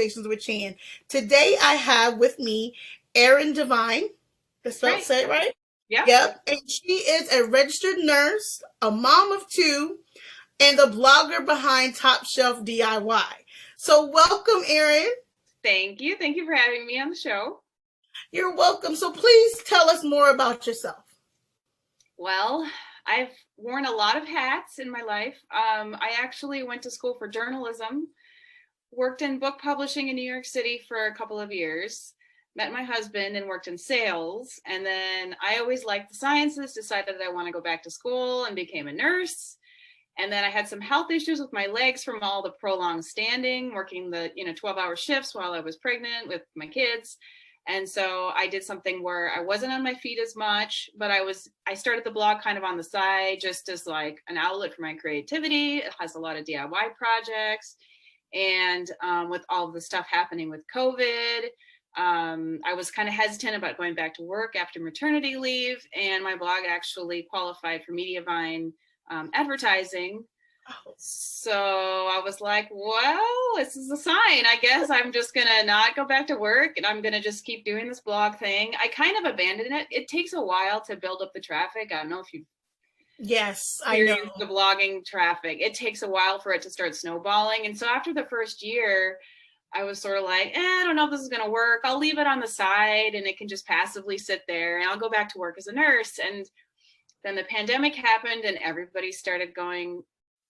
Conversations with Chan. Today I have with me Erin Divine. That's right, say it right? Yep. Yep. And she is a registered nurse, a mom of two, and the blogger behind Top Shelf DIY. So welcome, Erin. Thank you. Thank you for having me on the show. You're welcome. So please tell us more about yourself. Well, I've worn a lot of hats in my life. I actually went to school for journalism, worked in book publishing in New York City for a couple of years, met my husband and worked in sales. And then I always liked the sciences, decided that I want to go back to school and became a nurse. And then I had some health issues with my legs from all the prolonged standing, working the 12-hour shifts while I was pregnant with my kids. And so I did something where I wasn't on my feet as much, but I started the blog kind of on the side, just as like an outlet for my creativity. It has a lot of DIY projects. And with all the stuff happening with COVID, I was kind of hesitant about going back to work after maternity leave. And my blog actually qualified for Mediavine advertising. So I was like, well, this is a sign. I guess I'm just going to not go back to work and I'm going to just keep doing this blog thing. I kind of abandoned it. It takes a while to build up the traffic. I don't know if you Yes, I know the blogging traffic. It takes a while for it to start snowballing. And so after the first year, I was sort of like, I don't know if this is going to work. I'll leave it on the side and it can just passively sit there and I'll go back to work as a nurse. And then the pandemic happened and everybody started going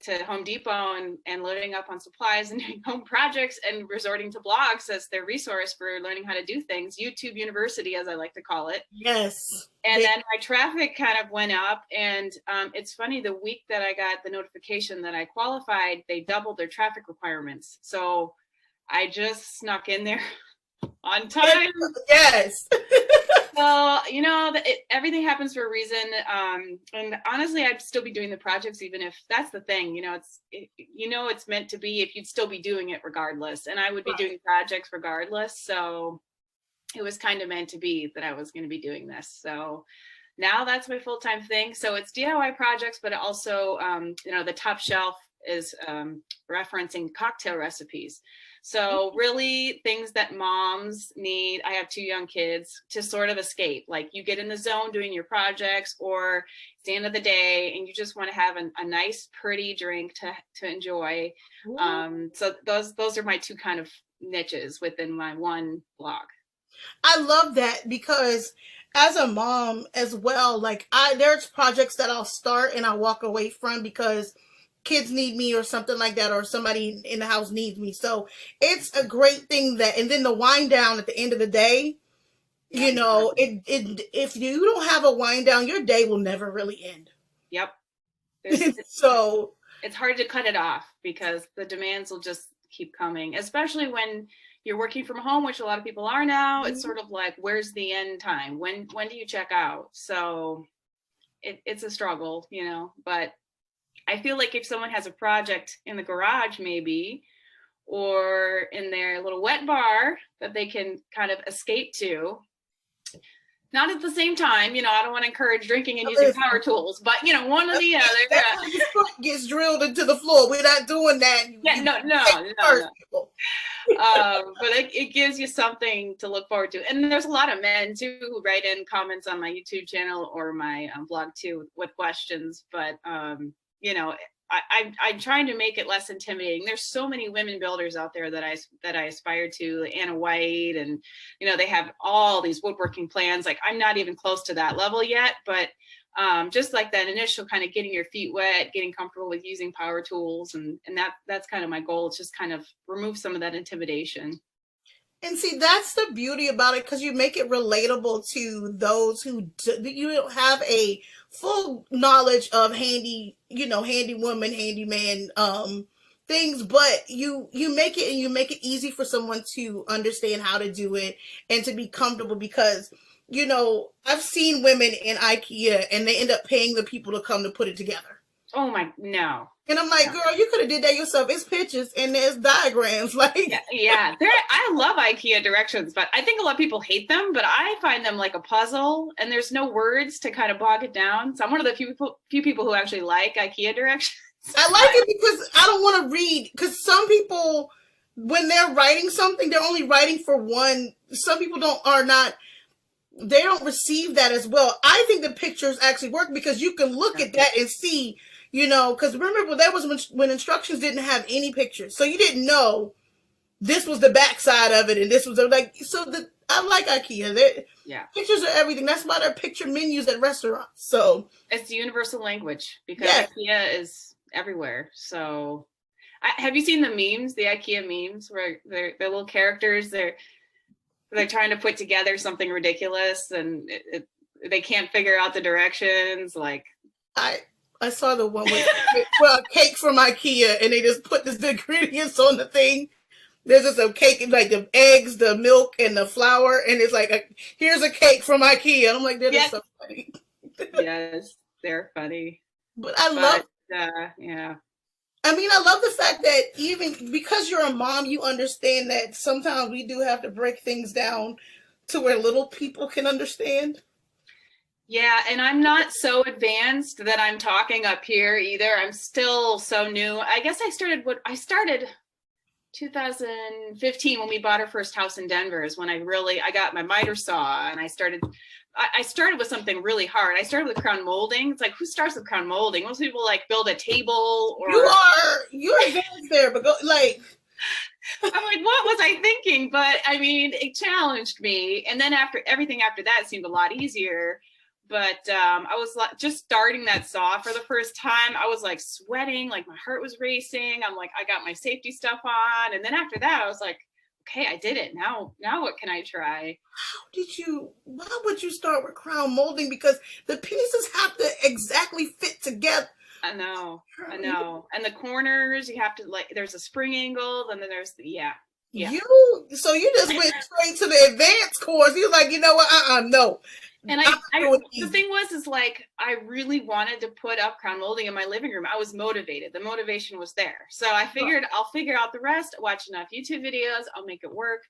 to Home Depot and loading up on supplies and doing home projects and resorting to blogs as their resource for learning how to do things. YouTube University, as I like to call it. Yes. And then my traffic kind of went up. And it's funny, the week that I got the notification that I qualified, they doubled their traffic requirements. So I just snuck in there on time. Yes. Well, everything happens for a reason. And honestly, I'd still be doing the projects, even if that's the thing, it's meant to be, if you'd still be doing it regardless. And I would be doing projects regardless. So it was kind of meant to be that I was going to be doing this. So now that's my full-time thing. So it's DIY projects, but also, the Top Shelf is referencing cocktail recipes. So really things that moms need. I have two young kids to sort of escape. Like you get in the zone doing your projects or it's the end of the day and you just want to have a nice, pretty drink to enjoy. So those are my two kind of niches within my one blog. I love that because as a mom as well, like there's projects that I'll start and I walk away from because kids need me or something like that, or somebody in the house needs me. So it's a great thing that, and then the wind down at the end of the day, if you don't have a wind down, your day will never really end. Yep. So it's hard to cut it off because the demands will just keep coming, especially when you're working from home, which a lot of people are now. It's sort of like, where's the end time? When do you check out? So it's a struggle, but I feel like if someone has a project in the garage, maybe, or in their little wet bar that they can kind of escape to, not at the same time, I don't want to encourage drinking and using power tools, but one or the other. That's the foot gets drilled into the floor. We're not doing that. No. But it gives you something to look forward to. And there's a lot of men too who write in comments on my YouTube channel or my blog too with questions, but I'm trying to make it less intimidating. There's so many women builders out there that I aspire to, Anna White, and they have all these woodworking plans. Like I'm not even close to that level yet, but just like that initial kind of getting your feet wet, getting comfortable with using power tools, and that's kind of my goal. It's just kind of remove some of that intimidation. And see, that's the beauty about it, because you make it relatable to those who you don't have a full knowledge of handy woman, handyman things, but you make it easy for someone to understand how to do it and to be comfortable, because I've seen women in IKEA and they end up paying the people to come to put it together. Oh my, no. And I'm like, girl, you could have did that yourself. It's pictures and there's diagrams. Like, yeah. I love IKEA directions, but I think a lot of people hate them, but I find them like a puzzle and there's no words to kind of bog it down. So I'm one of the few people who actually like IKEA directions. I like it because I don't want to read, because some people when they're writing something, they're only writing for one. Some people they don't receive that as well. I think the pictures actually work because you can look at that and see, because remember that was when instructions didn't have any pictures. So you didn't know this was the backside of it and this was I like IKEA. Pictures are everything. That's why they're picture menus at restaurants. So it's the universal language because IKEA is everywhere. So have you seen the memes, the IKEA memes where they're little characters, they're trying to put together something ridiculous and they can't figure out the directions. Like I saw the one with a cake from IKEA and they just put the ingredients on the thing. There's just a cake, like the eggs, the milk, and the flour, and it's like, here's a cake from IKEA. And I'm like, that is so funny. Yes, they're funny. But I love, yeah. I mean, I love the fact that even because you're a mom, you understand that sometimes we do have to break things down to where little people can understand. Yeah, and I'm not so advanced that I'm talking up here either. I'm still so new. I guess I started 2015 when we bought our first house in Denver is when I got my miter saw and I started with something really hard. I started with crown molding. It's like, who starts with crown molding? Most people like build a table or you're advanced there, but I'm like, what was I thinking? But I mean, it challenged me. And then everything after that seemed a lot easier. But I was just starting that saw for the first time. I was like sweating, like my heart was racing. I'm like, I got my safety stuff on. And then after that, I was like, okay, I did it. Now what can I try? Why would you start with crown molding? Because the pieces have to exactly fit together. I know. And the corners, you have to there's a spring angle, and then there's yeah. So you just went straight to the advanced course. You're like, you know what? No. And the thing was like, I really wanted to put up crown molding in my living room. I was motivated. The motivation was there. So I figured I'll figure out the rest, watch enough YouTube videos, I'll make it work.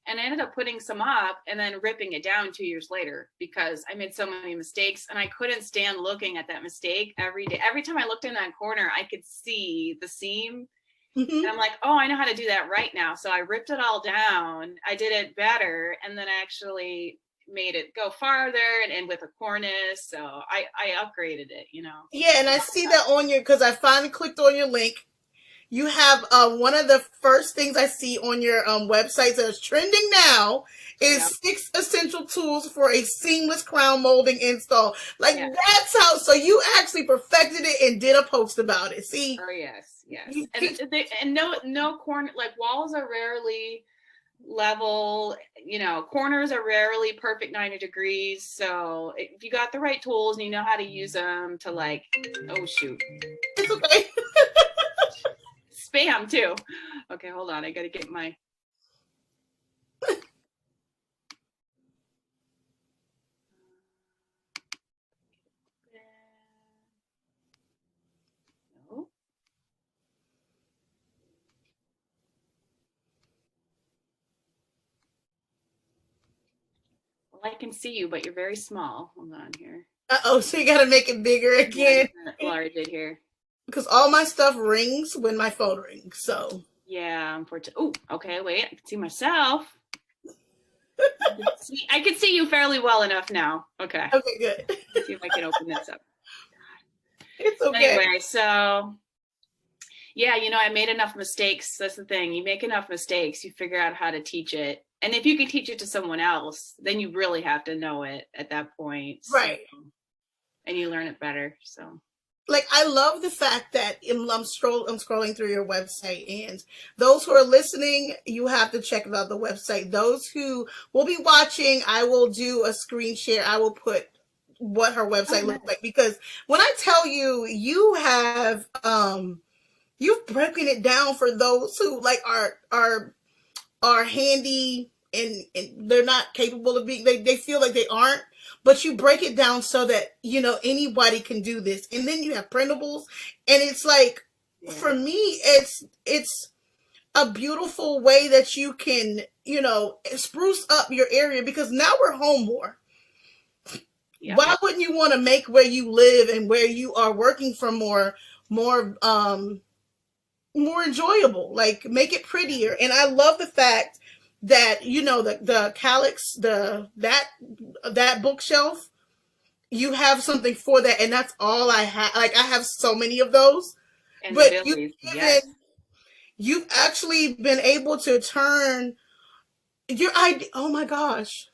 And I ended up putting some up and then ripping it down 2 years later because I made so many mistakes and I couldn't stand looking at that mistake every day. Every time I looked in that corner, I could see the seam. Mm-hmm. And I'm like, oh, I know how to do that right now. So I ripped it all down. I did it better. And then I actually made it go farther and with a cornice. So I upgraded it, Yeah, and I see that on because I finally clicked on your link. You have one of the first things I see on your website that's trending now is 6 essential tools for a seamless crown molding install. That's how. So you actually perfected it and did a post about it. See? Oh yes. And no corner, like walls are rarely level, corners are rarely perfect 90 degrees. So if you got the right tools and you know how to use them to oh shoot. It's okay. Spam too. Okay, hold on. I got to get my. No. Well, I can see you, but you're very small. Hold on here. So you got to make it bigger again. Large it here. Because all my stuff rings when my phone rings, so. Yeah, unfortunately. Oh, okay, wait. I can see myself. I can see you fairly well enough now. Okay. Okay, good. Let's see if I can open this up. It's okay. Anyway, so, yeah, I made enough mistakes. That's the thing. You make enough mistakes, you figure out how to teach it. And if you can teach it to someone else, then you really have to know it at that point. Right. And you learn it better, so. I love the fact that I'm scrolling through your website, and those who are listening, you have to check out the website. Those who will be watching, I will do a screen share. I will put what her website looks like, because when I tell you, you have you've broken it down for those who are handy and they're not capable of being. They feel like they aren't. But you break it down so that, anybody can do this. And then you have printables. And it's for me, it's a beautiful way that you can, spruce up your area, because now we're home more. Yeah. Why wouldn't you want to make where you live and where you are working from more more enjoyable, like make it prettier. And I love the fact that, the calyx, that bookshelf, you have something for that, and that's all I have. Like, I have so many of those, And the but Billies, yes. you've actually been able to turn your idea. Oh my gosh.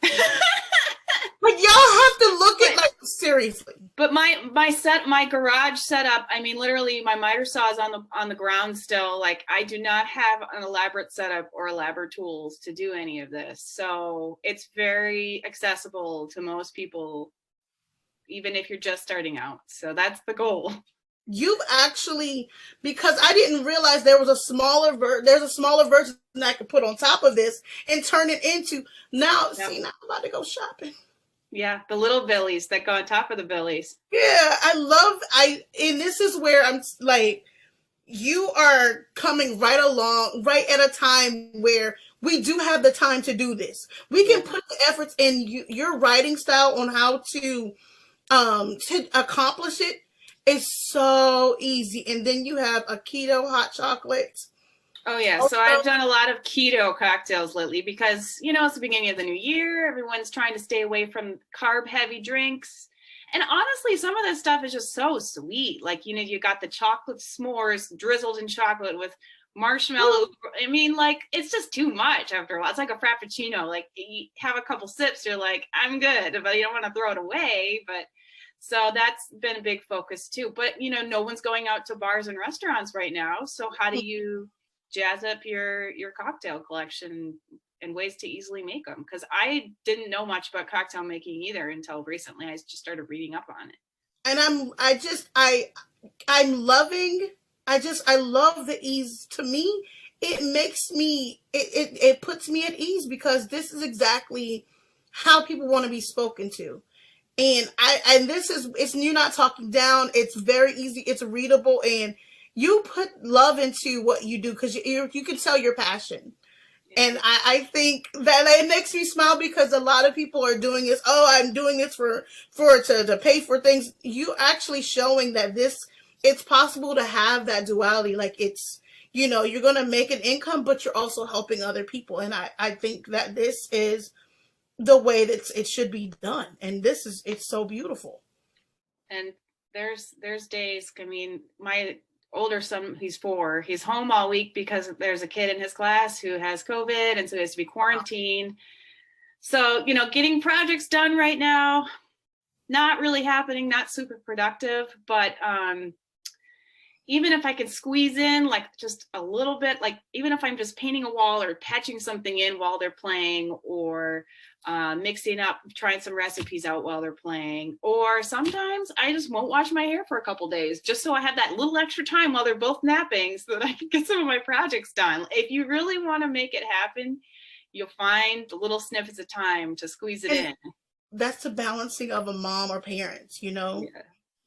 Like, y'all have to look at, like, seriously. But my garage setup, I mean, literally my miter saw is on the ground still. Like, I do not have an elaborate setup or elaborate tools to do any of this. So it's very accessible to most people, even if you're just starting out. So that's the goal. You've actually, because I didn't realize there's a smaller version I could put on top of this and turn it into, now, Yep. see, now I'm about to go shopping. Yeah, the little Billies that go on top of the Billies. Yeah, and this is where I'm like, you are coming right along, right at a time where we do have the time to do this. We can put the efforts in. Your writing style on how to accomplish it is so easy. And then you have a keto hot chocolate. Oh yeah, so I've done a lot of keto cocktails lately because, it's the beginning of the new year. Everyone's trying to stay away from carb heavy drinks. And honestly, some of this stuff is just so sweet. Like, you got the chocolate s'mores drizzled in chocolate with marshmallow. I mean, like, it's just too much after a while. It's like a frappuccino. Like, you have a couple sips, you're like, I'm good, but you don't want to throw it away. But so that's been a big focus too. But, no one's going out to bars and restaurants right now. So how do you jazz up your cocktail collection and ways to easily make them? Because I didn't know much about cocktail making either until recently. I just started reading up on it. And I love the ease. To me, it makes me, it puts me at ease, because this is exactly how people want to be spoken to. And you're not talking down. It's very easy. It's readable, and you put love into what you do, because you can tell your passion. And I think that it makes me smile, because a lot of people are doing this. Oh, I'm doing this to pay for things. You actually showing that it's possible to have that duality. Like, it's, you're going to make an income, but you're also helping other people. And I think that this is the way that it should be done. And it's so beautiful. And there's days, I mean, my older son, he's 4, he's home all week because there's a kid in his class who has COVID, and so he has to be quarantined. So, getting projects done right now, not really happening, not super productive. But even if I could squeeze in like just a little bit, like even if I'm just painting a wall or patching something in while they're playing, or mixing up, trying some recipes out while they're playing, or sometimes I just won't wash my hair for a couple days just so I have that little extra time while they're both napping so that I can get some of my projects done. If you really want to make it happen, you'll find the little snippets of time to squeeze it in. That's the balancing of a mom or parents, Yeah.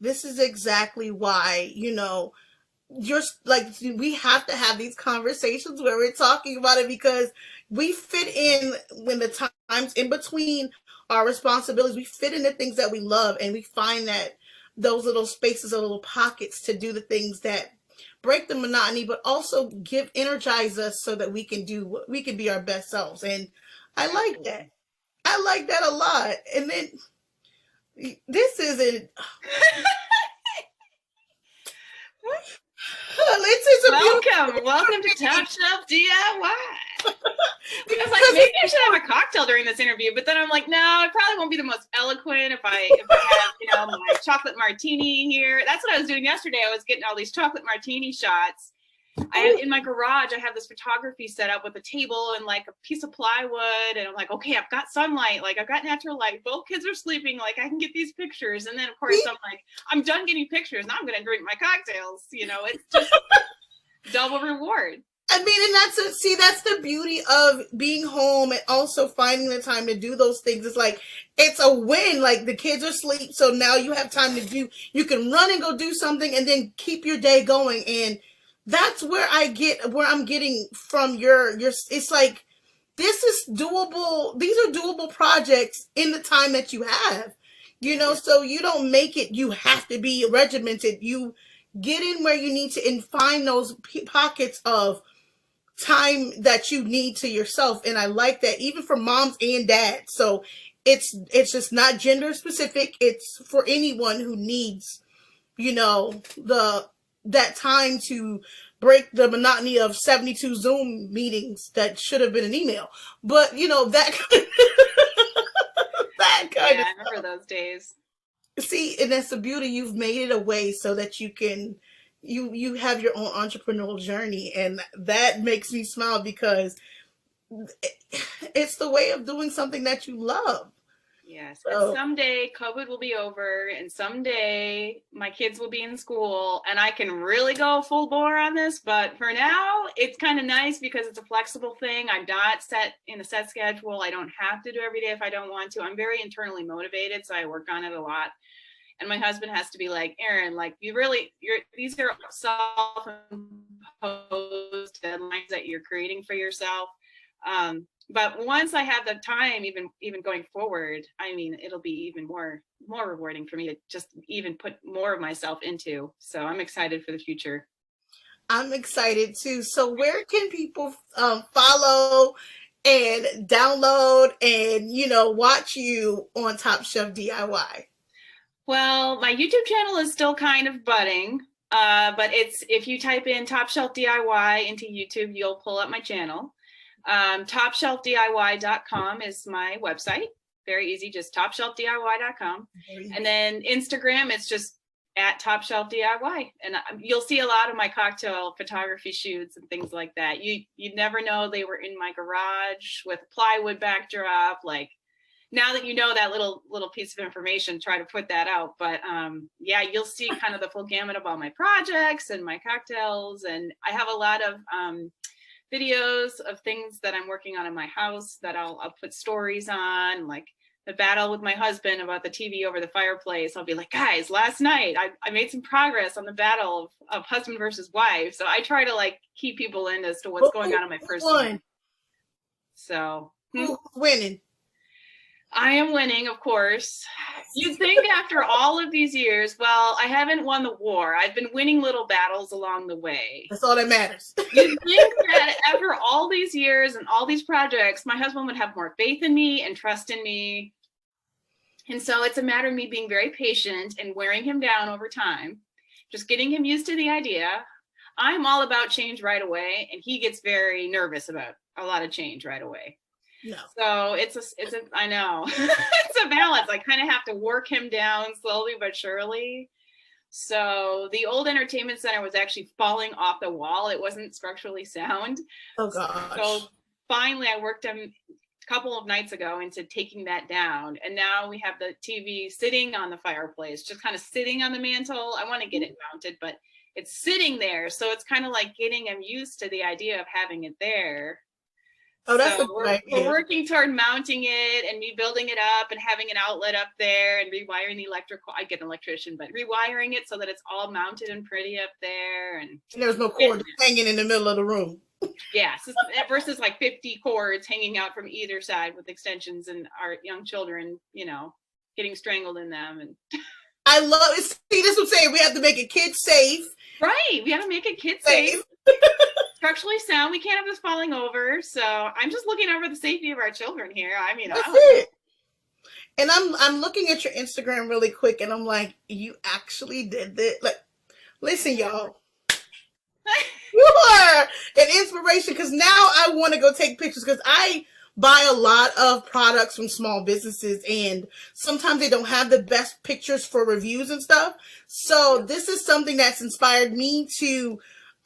This is exactly why, you're like, we have to have these conversations where we're talking about it, because we fit in when the times in between our responsibilities, we fit into things that we love, and we find that those little spaces or little pockets to do the things that break the monotony, but also energize us so that we can be our best selves. And I like that. I like that a lot. And then this isn't. Welcome to Top Shelf DIY. I was like, maybe I should have a cocktail during this interview, but then I'm like, no, I probably won't be the most eloquent if I have, my chocolate martini here. That's what I was doing yesterday. I was getting all these chocolate martini shots. In my garage, I have this photography set up with a table and like a piece of plywood, and I'm like, okay, I've got sunlight, like I've got natural light, both kids are sleeping, like I can get these pictures. And then of course I'm like, I'm done getting pictures, now I'm gonna drink my cocktails. It's just double reward. I mean, and that's the beauty of being home and also finding the time to do those things. It's like, it's a win. Like, the kids are asleep, so now you have time you can run and go do something and then keep your day going. And that's where I'm getting from it's like, this is doable. These are doable projects in the time that you have, so you don't make it, you have to be regimented. get in where you need to and find those pockets of time that you need to yourself. And I like that, even for moms and dads. So it's just not gender specific. It's for anyone who needs, that time to break the monotony of 72 Zoom meetings that should have been an email. But that that kind Yeah, of I remember those days. see, and that's the beauty. You've made it a way so that you can you have your own entrepreneurial journey, and that makes me smile because it's the way of doing something that you love. Yes. And So someday COVID will be over, and someday my kids will be in school, and I can really go full bore on this. But for now, it's kind of nice because it's a flexible thing. I'm not set in a set schedule. I don't have to do every day if I don't want to. I'm very internally motivated, so I work on it a lot. And my husband has to be like, Erin, like these are self-imposed deadlines that you're creating for yourself. But once I have the time, even going forward, I mean, it'll be even more rewarding for me to just even put more of myself into. So I'm excited for the future. I'm excited too. So where can people follow and download and watch you on Top Chef DIY? Well, my YouTube channel is still kind of budding, but if you type in Top Shelf DIY into YouTube, you'll pull up my channel. Topshelfdiy.com is my website. Very easy, just topshelfdiy.com. And then Instagram, it's just at Top Shelf DIY. And you'll see a lot of my cocktail photography shoots and things like that. You'd never know they were in my garage with a plywood backdrop. Like, now that you know that little piece of information, try to put that out. But yeah, you'll see kind of the full gamut of all my projects and my cocktails. And I have a lot of videos of things that I'm working on in my house that I'll put stories on, like the battle with my husband about the TV over the fireplace. I'll be like, guys, last night I made some progress on the battle of husband versus wife. So I try to like keep people in as to what's going on in my personal life. So who's winning? I am winning, of course. You'd think after all of these years, well, I haven't won the war. I've been winning little battles along the way. That's all that matters. You'd think that after all these years and all these projects, my husband would have more faith in me and trust in me. And so it's a matter of me being very patient and wearing him down over time, just getting him used to the idea. I'm all about change right away, and he gets very nervous about a lot of change right away. No. So I know it's a balance. I kind of have to work him down slowly but surely. So the old entertainment center was actually falling off the wall. It wasn't structurally sound. Oh gosh. So finally I worked him a couple of nights ago into taking that down. And now we have the TV sitting on the fireplace, just kind of sitting on the mantle. I want to get it mounted, but it's sitting there. So it's kind of like getting him used to the idea of having it there. Oh, that's so we're working toward mounting it and me building it up and having an outlet up there and rewiring the electrical. I get an electrician, but rewiring it so that it's all mounted and pretty up there. And there's no cord hanging in the middle of the room. Yeah, so versus like 50 cords hanging out from either side with extensions and our young children, getting strangled in them. And I love it. See, this is what I'm saying. We have to make it kid safe. Right. We have to make it kid safe. Structurally sound. We can't have this falling over. So I'm just looking over the safety of our children here. I mean, that's it. And I'm looking at your Instagram really quick, and I'm like, you actually did this. Like, listen, y'all. You are an inspiration, because now I want to go take pictures, because I buy a lot of products from small businesses, and sometimes they don't have the best pictures for reviews and stuff. So this is something that's inspired me to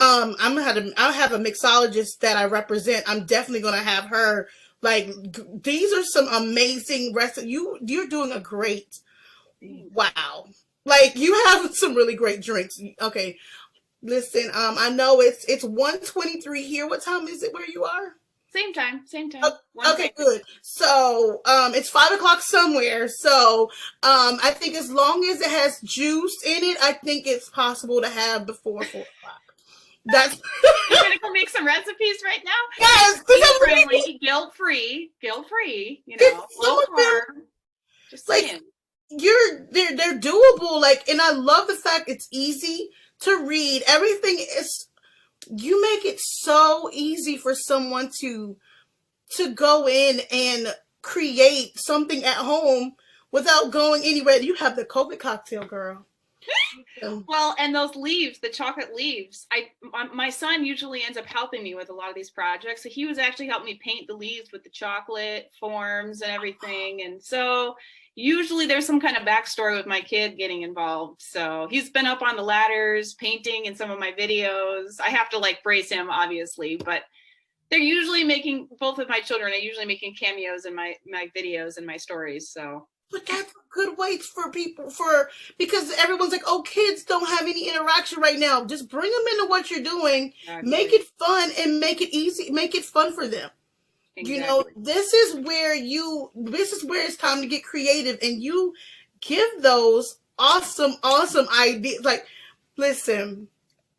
I'll have a mixologist that I represent. I'm definitely going to have her, like, these are some amazing recipes. You're doing a great, wow. Like, you have some really great drinks. Okay. Listen, I know it's 1:23 here. What time is it where you are? Same time. Okay, good. So, it's 5:00 somewhere. So, I think as long as it has juice in it, I think it's possible to have before 4:00. That's you're gonna go make some recipes right now. Yes, friendly, guilt free. Low carb. Just like saying. they're doable. Like, and I love the fact it's easy to read. Everything is, you make it so easy for someone to go in and create something at home without going anywhere. You have the COVID cocktail, girl. Well, and those leaves, the chocolate leaves, my son usually ends up helping me with a lot of these projects. So he was actually helping me paint the leaves with the chocolate forms and everything. And so usually there's some kind of backstory with my kid getting involved. So he's been up on the ladders painting in some of my videos. I have to like brace him, obviously, but they're usually making, both of my children are usually making cameos in my videos and my stories. So but that's a good way for people, because everyone's like, oh, kids don't have any interaction right now. Just bring them into what you're doing, exactly. Make it fun and make it easy, make it fun for them. Exactly. You know, this is where it's time to get creative, and you give those awesome ideas. Like, listen,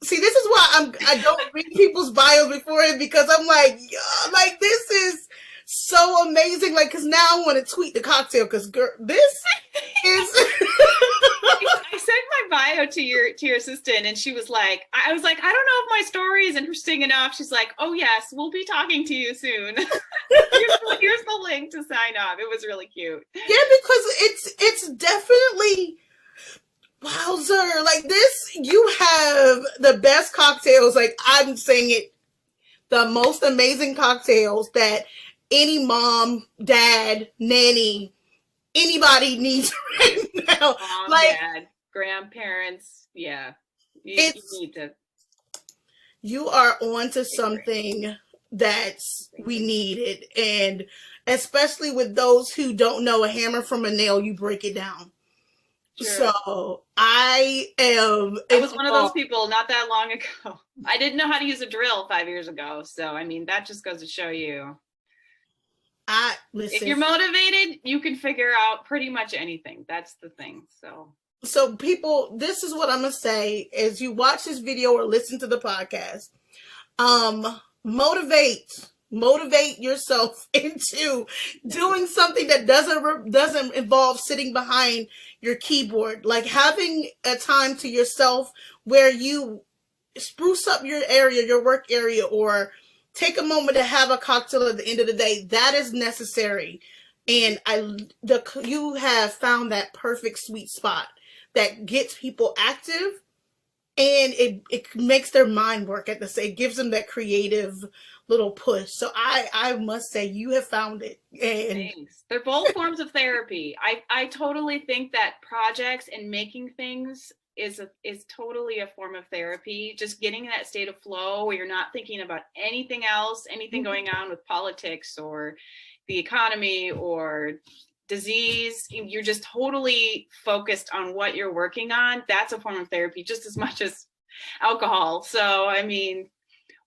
see, this is why I don't read people's bios before it, because I'm like, yeah, like this is so amazing. Like, because now I want to tweet the cocktail, because girl, this is. I sent my bio to your assistant, and she was like, I was like, I don't know if my story is interesting enough. She's like, oh yes, we'll be talking to you soon. Here's the link to sign up. It was really cute. Yeah, because it's definitely. Wowzer, like this, you have the best cocktails. Like, I'm saying it, the most amazing cocktails that any mom, dad, nanny, anybody needs right now. Mom, like, dad, grandparents, yeah. You need to. You are onto something that we needed, and especially with those who don't know a hammer from a nail, you break it down. Sure. So I was one of those people not that long ago. I didn't know how to use a drill 5 years ago. So, I mean, that just goes to show you. Listen, if you're motivated, you can figure out pretty much anything. That's the thing. So people, this is what I'm going to say as you watch this video or listen to the podcast. Motivate yourself into doing something that doesn't involve sitting behind your keyboard. Like having a time to yourself where you spruce up your area, your work area, or take a moment to have a cocktail at the end of the day. That is necessary. And you have found that perfect sweet spot that gets people active, and it makes their mind work at the same. It gives them that creative little push. So I must say you have found it. And thanks. They're both forms of therapy. I totally think that projects and making things is totally a form of therapy. Just getting in that state of flow where you're not thinking about anything else, anything going on with politics or the economy or disease. You're just totally focused on what you're working on. That's a form of therapy just as much as alcohol. So, I mean,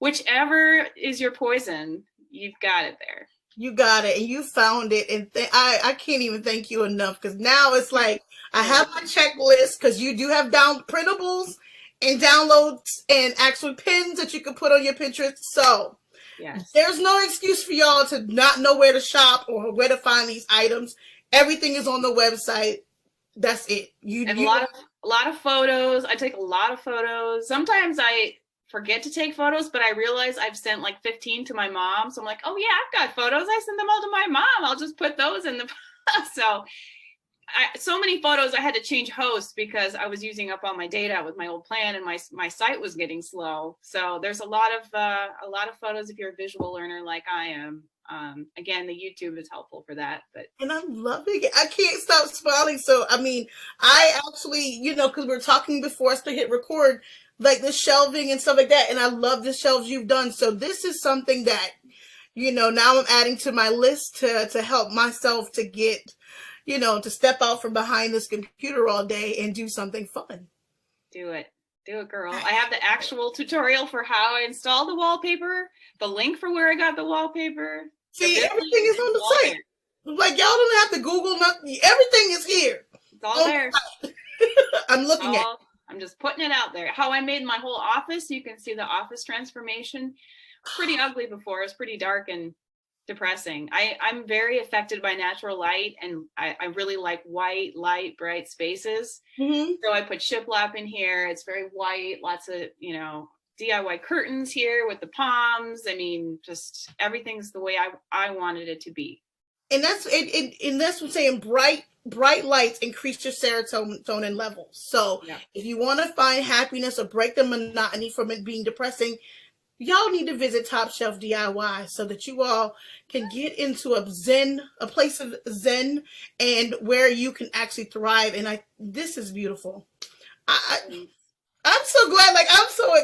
whichever is your poison, you've got it there. You got it, and you found it, and I can't even thank you enough, because now it's like I have my checklist, because you do have printables and downloads and actual pins that you can put on your Pinterest. So yes, there's no excuse for y'all to not know where to shop or where to find these items. Everything is on the website. That's it. A lot of photos. I take a lot of photos. Sometimes I forget to take photos, but I realize I've sent like 15 to my mom. So I'm like, oh yeah, I've got photos. I send them all to my mom. I'll just put those in the, so many photos. I had to change hosts because I was using up all my data with my old plan, and my site was getting slow. So there's a lot of photos if you're a visual learner like I am. Again, the YouTube is helpful for that, and I'm loving it. I can't stop smiling. So, I mean, I actually, because we're talking before us to hit record, like the shelving and stuff like that. And I love the shelves you've done. So this is something that, now I'm adding to my list to help myself to get, to step out from behind this computer all day and do something fun. Do it, girl. I have the actual tutorial for how I install the wallpaper, the link for where I got the wallpaper. See, everything is on the site. Like, y'all don't have to Google nothing. Everything is here. It's all there. I'm looking at it. I'm just putting it out there. How I made my whole office. You can see the office transformation. Pretty ugly before. It was pretty dark and depressing. I'm very affected by natural light, and I really like white, light, bright spaces. Mm-hmm. So I put shiplap in here. It's very white, lots of, DIY curtains here with the palms. I mean, just everything's the way I wanted it to be. And that's and that's what I'm saying. Bright lights increase your serotonin levels. So Yeah. if you want to find happiness or break the monotony from it being depressing, y'all need to visit Top Shelf DIY so that you all can get into a place of zen, and where you can actually thrive. And this is beautiful. I'm so glad, I'm so,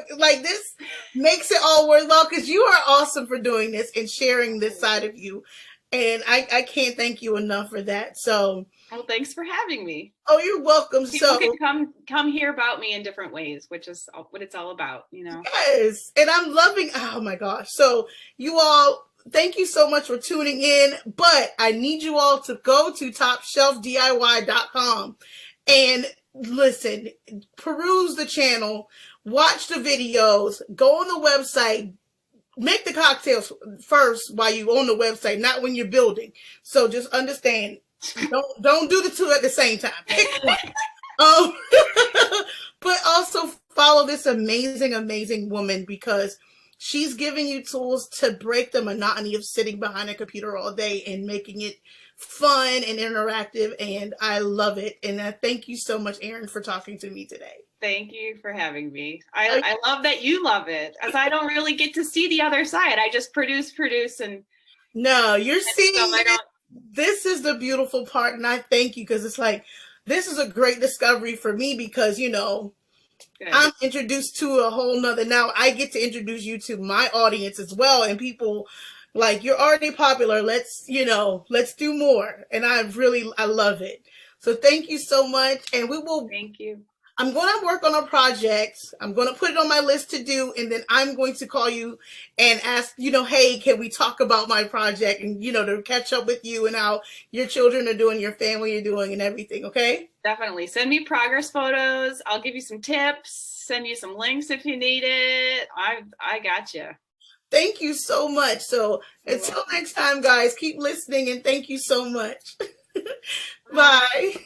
this makes it all worthwhile, because you are awesome for doing this and sharing this side of you. And I can't thank you enough for that. So, well, thanks for having me. Oh, you're welcome. People can come hear about me in different ways, which is what it's all about, Yes. And I'm loving, oh my gosh. So you all, thank you so much for tuning in. But I need you all to go to topshelfdiy.com and listen, peruse the channel, watch the videos, go on the website, make the cocktails first while you're on the website, not when you're building. So just understand, don't do the two at the same time. Pick one. But also follow this amazing woman, because she's giving you tools to break the monotony of sitting behind a computer all day and making it fun and interactive. And I love it. And I thank you so much, Erin, for talking to me today. Thank you for having me. I love that you love it, as I don't really get to see the other side. I just produce and no, you're seeing it. This is the beautiful part, and I thank you, because it's this is a great discovery for me, because I'm introduced to a whole nother, now I get to introduce you to my audience as well, and people you're already popular, let's do more. And I love it. So thank you so much, and thank you. I'm going to work on a project. I'm going to put it on my list to do, and then I'm going to call you and ask, hey, can we talk about my project, and, to catch up with you and how your children are doing, your family are doing, and everything, okay? Definitely. Send me progress photos. I'll give you some tips, send you some links if you need it. I got you. Thank you so much. So until next time, guys, keep listening, and thank you so much. Bye.